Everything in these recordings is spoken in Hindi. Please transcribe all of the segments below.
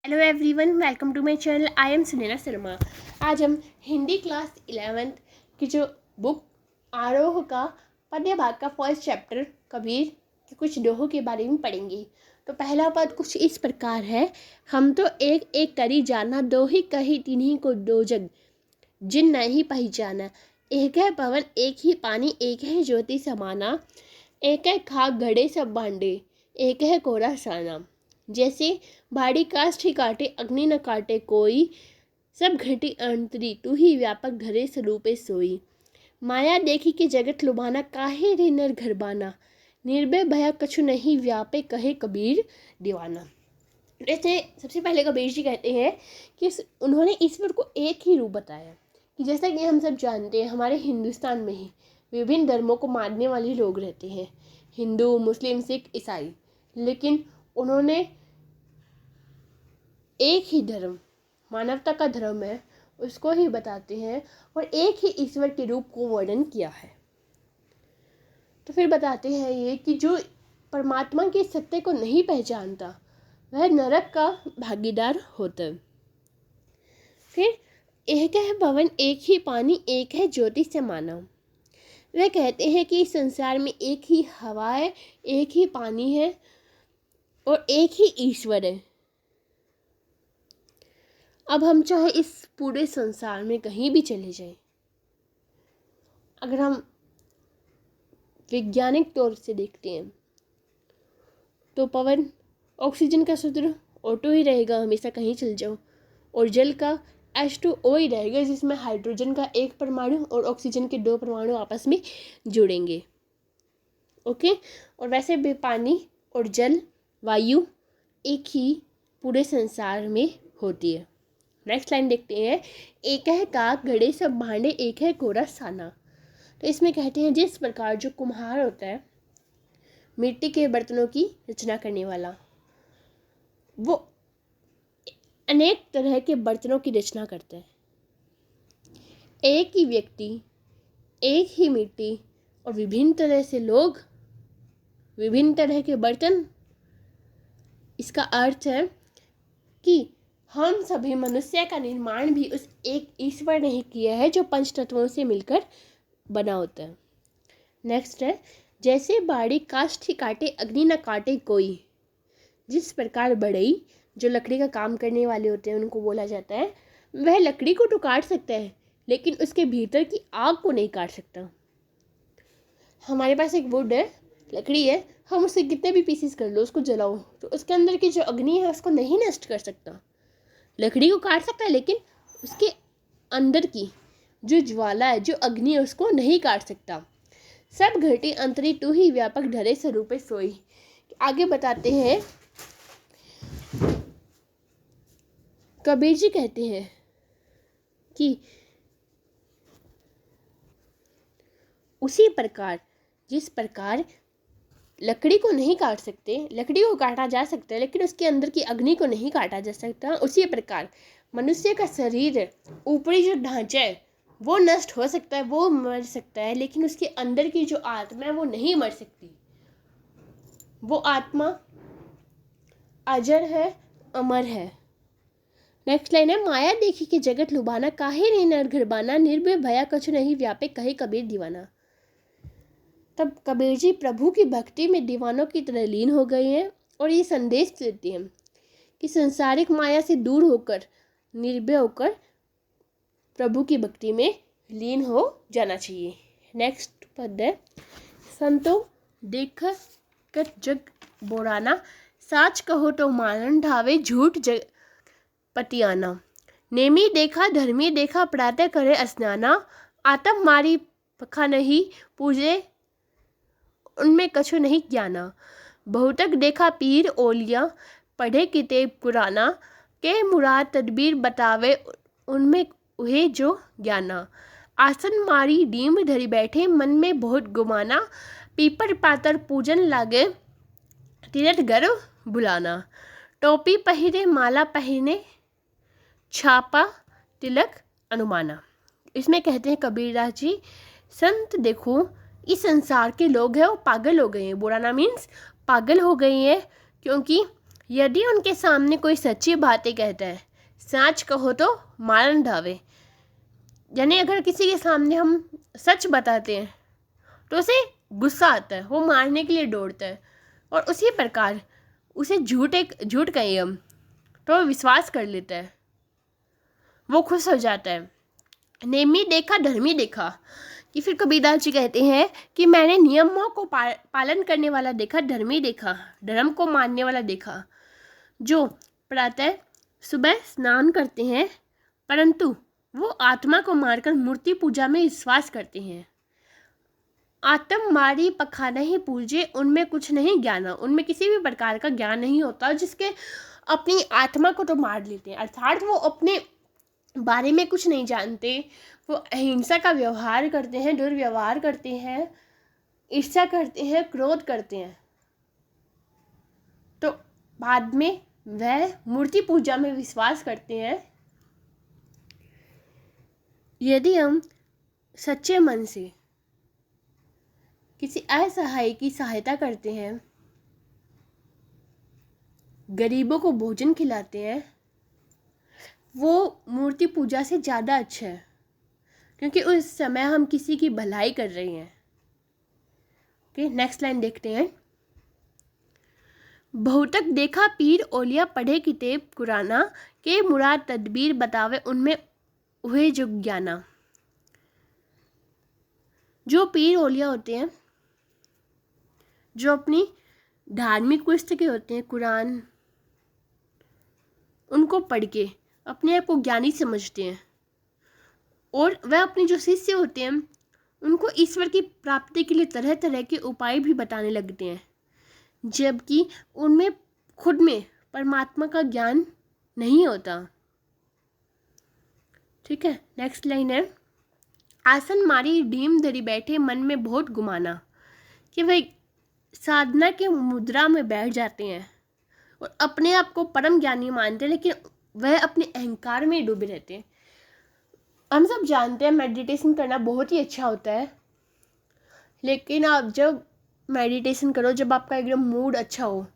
Hello everyone, welcome to my channel. I am Sunaina Sharma. आज हम हिंदी क्लास 11th की जो बुक आरोह का पद्य भाग का फर्स्ट चैप्टर कबीर के कुछ दोहों के बारे में पढ़ेंगे। तो पहला पद कुछ इस प्रकार है। हम तो एक एक करी जाना, दो ही कही तिन्हीं को दो जग, जिन नहीं पहचाना। एक है पवन एक ही पानी, एक है ज्योति समाना। एक है खाक घड़े सब भांडे, एक है कोरा साना। जैसे भाड़ी काष्ठ ही काटे, अग्नि न काटे कोई। सब घटी अंतरी, तू ही व्यापक धरे स्वरूपे सोई। माया देखी के जगत लुभाना, काहे रे नर घर बाना। निर्भय भया कछु नहीं, व्यापे कहे कबीर दीवाना। जैसे सबसे पहले कबीर जी कहते हैं कि उन्होंने ईश्वर को एक ही रूप बताया। कि जैसा कि हम सब जानते हैं, हमारे हिंदुस्तान में ही विभिन्न धर्मों को मानने वाले लोग रहते हैं, हिंदू, मुस्लिम, सिख, ईसाई। लेकिन उन्होंने एक ही धर्म, मानवता का धर्म है, उसको ही बताते हैं और एक ही ईश्वर के रूप को वर्णन किया है। तो फिर बताते हैं ये कि जो परमात्मा के सत्य को नहीं पहचानता वह नरक का भागीदार होता है। फिर एक है पवन एक ही पानी, एक है ज्योति समाना। वह कहते हैं कि इस संसार में एक ही हवा है, एक ही पानी है और एक ही ईश्वर है। अब हम चाहे इस पूरे संसार में कहीं भी चले जाएं, अगर हम वैज्ञानिक तौर से देखते हैं तो पवन ऑक्सीजन का सूत्र O2 ही रहेगा, हमेशा कहीं चल जाओ। और जल का H2O ही रहेगा, जिसमें हाइड्रोजन का एक परमाणु और ऑक्सीजन के 2 परमाणु आपस में जुड़ेंगे। ओके। और वैसे भी पानी और जल, वायु एक ही पूरे संसार में होती है। नेक्स्ट लाइन देखते हैं। एक है काक घड़े सब भांडे, एक है कोरा साना। तो इसमें कहते हैं जिस प्रकार जो कुम्हार होता है, मिट्टी के बर्तनों की रचना करने वाला, वो अनेक तरह के बर्तनों की रचना करता है। एक ही व्यक्ति, एक ही मिट्टी और विभिन्न तरह से लोग, विभिन्न तरह के बर्तन। इसका अर्थ है कि हम सभी मनुष्य का निर्माण भी उस एक ईश्वर ने ही किया है जो पंच तत्वों से मिलकर बना होता है। नेक्स्ट है जैसे बाड़ी काष्ठ ही काटे, अग्नि न काटे कोई। जिस प्रकार बढ़ई जो लकड़ी का काम करने वाले होते हैं उनको बोला जाता है, वह लकड़ी को तो काट सकता है लेकिन उसके भीतर की आग को नहीं काट सकता। हमारे पास एक वुड है, लकड़ी है, हम उससे कितने भी पीसेस कर लो, उसको जलाओ, तो उसके अंदर की जो अग्नि है उसको नहीं नष्ट कर सकता। लकड़ी को काट सकता है लेकिन उसके अंदर की जो ज्वाला है, जो अग्नि है, उसको नहीं काट सकता। सब घटी अंतरी, तू ही व्यापक धरे स्वरूपे सोई। आगे बताते हैं, कबीर जी कहते हैं कि उसी प्रकार जिस प्रकार लकड़ी को नहीं काट सकते, लकड़ी को काटा जा सकता है लेकिन उसके अंदर की अग्नि को नहीं काटा जा सकता, उसी प्रकार मनुष्य का शरीर, ऊपरी जो ढांचा है वो नष्ट हो सकता है, वो मर सकता है, लेकिन उसके अंदर की जो आत्मा है वो नहीं मर सकती। वो आत्मा अजर है, अमर है। नेक्स्ट लाइन है माया देखी के जगत लुभाना, काहे रे नर घर बाना। निर्भय भया कछु नहीं, व्यापे कहे कबीर दीवाना। तब कबीर जी प्रभु की भक्ति में दीवानों की तरह लीन हो गए हैं और ये संदेश देते हैं कि संसारिक माया से दूर होकर, निर्भय होकर प्रभु की भक्ति में लीन हो जाना चाहिए। नेक्स्ट पद है संतो देख कर जग बोराना, साच कहो तो मानन ढावे, झूठ जग पतियाना। नेमी देखा धर्मी देखा, प्रातः करे स्नाना। आतम मारी पखा नहीं, पूजे उनमें कछु नहीं ज्ञाना। बहुतक देखा पीर ओलिया, पढ़े किताब कुराना। के मुराद तदबीर बतावे, उनमें उहे जो ज्ञाना। आसन मारी डीम धरी बैठे, मन में बहुत गुमाना। पीपर पातर पूजन लागे, तीरथ गर्व बुलाना। टोपी पहिरे माला पहने, छापा तिलक अनुमाना। इसमें कहते हैं कबीरदास जी, संत देखो इस संसार के लोग हैं वो पागल हो गए हैं। बुराना मीन्स पागल हो गए हैं, क्योंकि यदि उनके सामने कोई सच्ची बातें कहता है, सच कहो तो मारन ढावे। यानी अगर किसी के सामने हम सच बताते हैं तो उसे गुस्सा आता है, वो मारने के लिए दौड़ता है। और उसी प्रकार उसे झूठ कहिए हम तो वो विश्वास कर लेता है, वो खुश हो जाता है। नेमी देखा धर्मी देखा, कि फिर कबीरदास जी कहते हैं कि मैंने नियमों को पालन करने वाला देखा, धर्मी देखा, धर्म को मानने वाला देखा, जो प्रातः सुबह स्नान करते हैं परंतु वो आत्मा को मारकर मूर्ति पूजा में विश्वास करते हैं। आत्म मारी पखाना ही पूजे, उनमें कुछ नहीं ज्ञान, उनमें किसी भी प्रकार का ज्ञान नहीं होता, जिसके अपनी आत्मा को तो मार लेते हैं, अर्थात वो अपने बारे में कुछ नहीं जानते, वो अहिंसा का व्यवहार करते हैं, दुर्व्यवहार करते हैं, ईर्ष्या करते हैं, क्रोध करते हैं, तो बाद में वह मूर्ति पूजा में विश्वास करते हैं। यदि हम सच्चे मन से किसी असहाय की सहायता करते हैं, गरीबों को भोजन खिलाते हैं, वो मूर्ति पूजा से ज़्यादा अच्छा है, क्योंकि उस समय हम किसी की भलाई कर रहे हैं। ओके, नेक्स्ट लाइन देखते हैं। बहुतक देखा पीर ओलिया पढ़े किताब कुराना, के मुराद तदबीर बतावे उनमें हुए जो ज्ञाना। जो पीर ओलिया होते हैं, जो अपनी धार्मिक पुस्तकें होते हैं, कुरान, उनको पढ़ के अपने आप को ज्ञानी समझते हैं, और वह अपने जो शिष्य होते हैं उनको ईश्वर की प्राप्ति के लिए तरह तरह के उपाय भी बताने लगते हैं, जबकि उनमें खुद में परमात्मा का ज्ञान नहीं होता। ठीक है, नेक्स्ट लाइन है। आसन मारी डीम धरी बैठे, मन में बहुत गुमाना, कि वह साधना के मुद्रा में बैठ जाते हैं और अपने आप को परम ज्ञानी मानते हैं, लेकिन वह अपने अहंकार में डूबे रहते हैं। हम सब जानते हैं मेडिटेशन करना बहुत ही अच्छा होता है, लेकिन आप जब मेडिटेशन करो, जब आपका एकदम मूड अच्छा हो,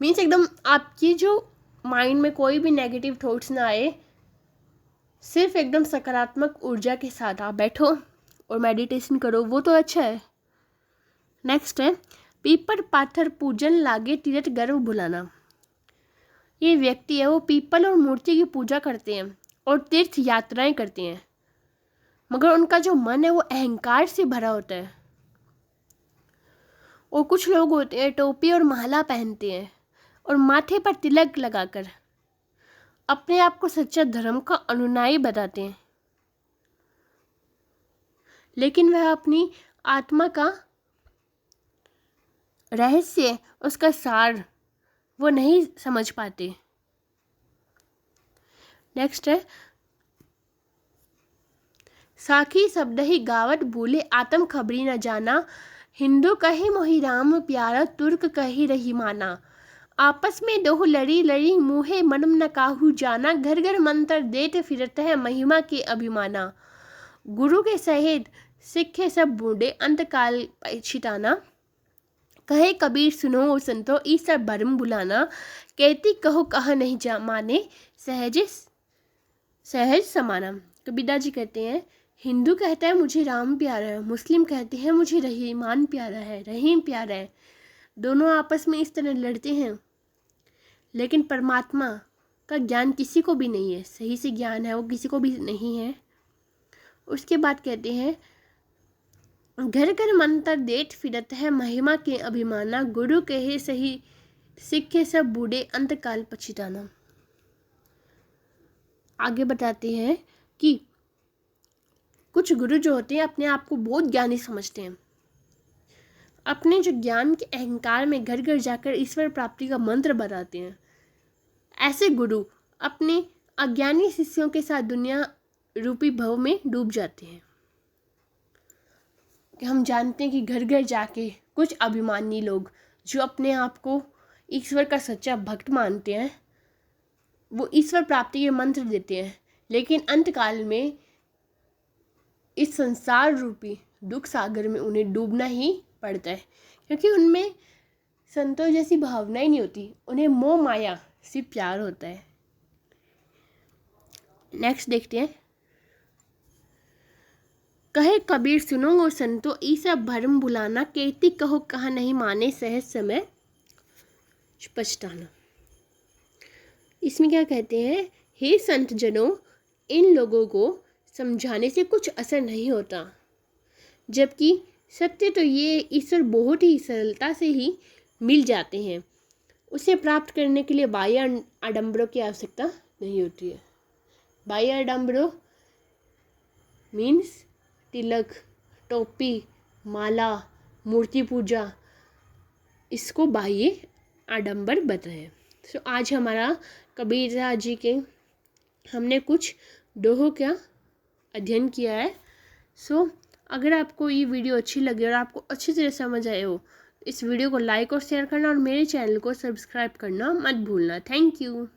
मीन्स एकदम आपकी जो माइंड में कोई भी नेगेटिव थॉट्स ना आए, सिर्फ एकदम सकारात्मक ऊर्जा के साथ आप बैठो और मेडिटेशन करो, वो तो अच्छा है। नेक्स्ट है, पीपल पाथर पूजन लागे तीर्थ गर्व भुलाना। ये व्यक्ति है, वो पीपल और मूर्ति की पूजा करते हैं और तीर्थ यात्राएं करते हैं, मगर उनका जो मन है वो अहंकार से भरा होता है। और कुछ लोग होते हैं टोपी और माला पहनते हैं और माथे पर तिलक लगाकर अपने आप को सच्चा धर्म का अनुयायी बताते हैं, लेकिन वह अपनी आत्मा का रहस्य, उसका सार वो नहीं समझ पाते। नेक्स्ट है, साखी शब्द ही गावत भूले, आत्म खबरी न जाना, हिंदू कही मोहि राम प्यारा, तुर्क कही रही माना। आपस में दोह लड़ी लड़ी, मुहे मनम न काहू जाना, घर घर मंत्र देते फिरत है, महिमा के अभिमाना। गुरु के सहित सिखे सब बूढ़े, अंतकाल पछिताना, कहे कबीर सुनो संतो, ईसा भरम बुलाना, कहती कहो कहा नहीं जा माने, सहज समाना। कबीरदास जी कहते हैं, हिंदू कहता है मुझे राम प्यारा है, मुस्लिम कहते हैं मुझे रहीमान प्यारा है, रहीम प्यारा है। दोनों आपस में इस तरह लड़ते हैं, लेकिन परमात्मा का ज्ञान किसी को भी नहीं है, सही से ज्ञान है वो किसी को भी नहीं है। उसके बाद कहते हैं, घर घर मंत्र देत फिरत है, महिमा के अभिमाना, गुरु कहे सही सिखे सब बूढ़े, अंतकाल पछिताना। आगे बताते हैं कि कुछ गुरु जो होते हैं अपने आप को बहुत ज्ञानी समझते हैं, अपने जो ज्ञान के अहंकार में घर घर जाकर ईश्वर प्राप्ति का मंत्र बताते हैं। ऐसे गुरु अपने अज्ञानी शिष्यों के साथ दुनिया रूपी भव में डूब जाते हैं। कि हम जानते हैं कि घर घर जाके कुछ अभिमानी लोग जो अपने आप को ईश्वर का सच्चा भक्त मानते हैं, वो ईश्वर प्राप्ति के मंत्र देते हैं, लेकिन अंतकाल में इस संसार रूपी दुख सागर में उन्हें डूबना ही पड़ता है, क्योंकि उनमें संतों जैसी भावनाएं नहीं होती, उन्हें मोह माया से प्यार होता है। नेक्स्ट देखते हैं। कहे कबीर सुनो गो संतो, ईसा भरम भुलाना, कहती कहो कहा नहीं माने, सहज समय पछताना। इसमें क्या कहते हैं, हे संत जनों, इन लोगों को समझाने से कुछ असर नहीं होता, जबकि सत्य तो ये ईश्वर बहुत ही सरलता से ही मिल जाते हैं। उसे प्राप्त करने के लिए बाह्य आडंबरों की आवश्यकता नहीं होती है। बाह्य आडंबरों मीन्स तिलक, टोपी, माला, मूर्ति पूजा, इसको बाह्य आडंबर बताएं। सो आज हमारा कबीर जी के हमने कुछ दोहों का अध्ययन किया है। सो अगर आपको ये वीडियो अच्छी लगी और आपको अच्छी तरह समझ आए हो, इस वीडियो को लाइक और शेयर करना और मेरे चैनल को सब्सक्राइब करना मत भूलना। Thank you.